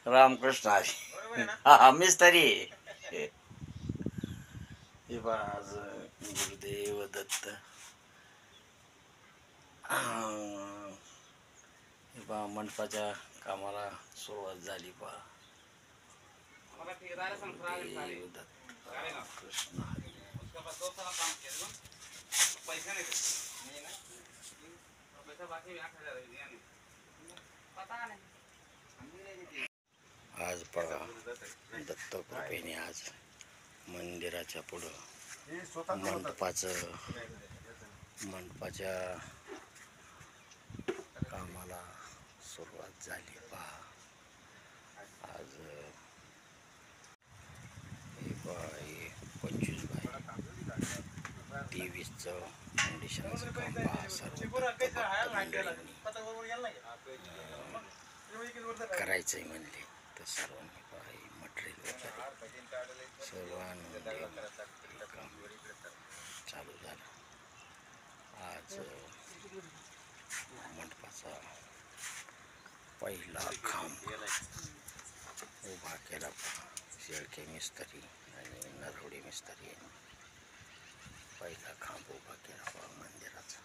रामकृष्ण हरी. हा मिस्त्री. हे पहा आज गुरुदेव दत्त. हे पहा मंडपाच्या कामाला सुरुवात झाली. पहा गुरुदेव दत्त रामकृष्ण हरी. आज बघा दत्त कृपेने आज मंदिराच्या पुढं मंडपाच्या कामाला सुरुवात झाली. पहा आज हे 25/23चं फाउंडेशनचं काम पहा. सर्व करायचंय म्हणले तर सर्वांनी पहा मटेरियल वगैरे सर्व आणून काम चालू झालं. आज मंडपाचा पहिला खांब उभा केला. शेळके मिस्त्री आणि नरवडे मिस्त्री यांनी पहिला खांब उभा केला. पहा मंदिराचा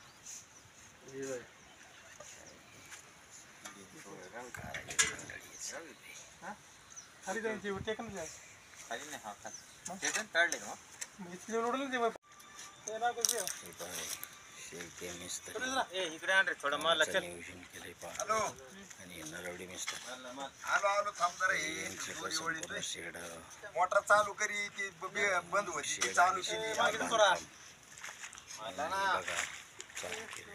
शेळके मिस्त्री नियोजन केले. पहा आणि नरवडे मिस्त्री शेड मोटर चालू करी ती बंद होती चालू केली. बघा चालू केले.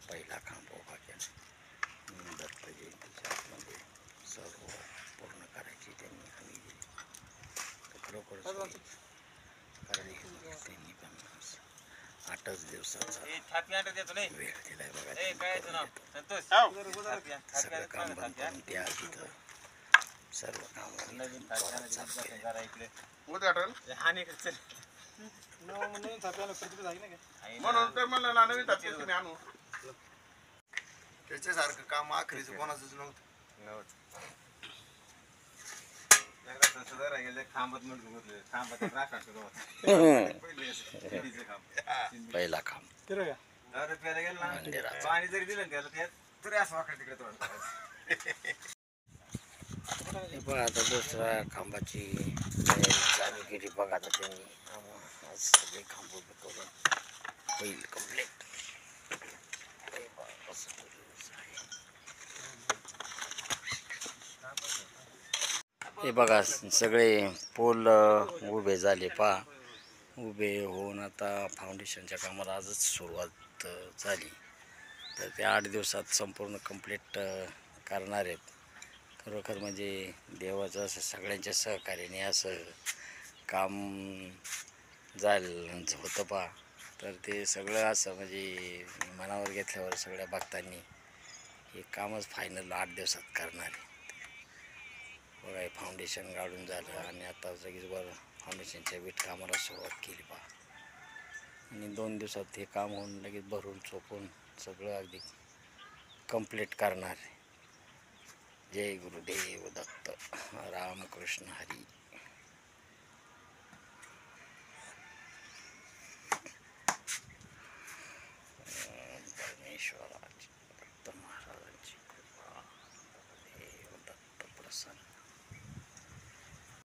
पहिला खांब उभा केला. दत्त जयंतीच्या आतमध्ये सर्व पूर्ण करायची त्यांनी हमी दिली. खरोखर कारण त्यांनी पण 8च दिवसाचा वेळ दिलाय. बघा सगळं काम बंद करून त्या तिथं सर्व काम त्याच्यासारखं काम आखरीच कोणाचंच नव्हतं. पहिला खांब पाणी जरी दिलं त्याला तरी असं वाकडं तिकडे आता दुसऱ्या खांबाची तयारी चालू केली. बघा आता त्यांनी आज सगळे खांब उभे करून होईल कम्प्लीट. हे बघा सगळे पोल उभे झाले. पहा उभे होऊन आता फाउंडेशनच्या कामाला आजच सुरुवात झाली. तर ते 8 दिवसात संपूर्ण कंप्लीट करणार आहेत. खरोखर म्हणजे देवाचं असं सगळ्यांच्या सहकार्याने असं काम झालं होतं. पहा तर ते सगळं असं म्हणजे मनावर घेतल्यावर सगळ्या भक्तांनी हे कामच फायनल 8 दिवसात करणार आहे. बघा हे फाउंडेशन काढून झालं आणि आता लगेच बरं फाउंडेशनच्या विटकामाला सुरुवात केली. पहा आणि 2 दिवसात हे काम होऊन लगेच भरून चोपून सगळं अगदी कंप्लीट करणार आहे. जय गुरुदेव दत्त रामकृष्ण हरी.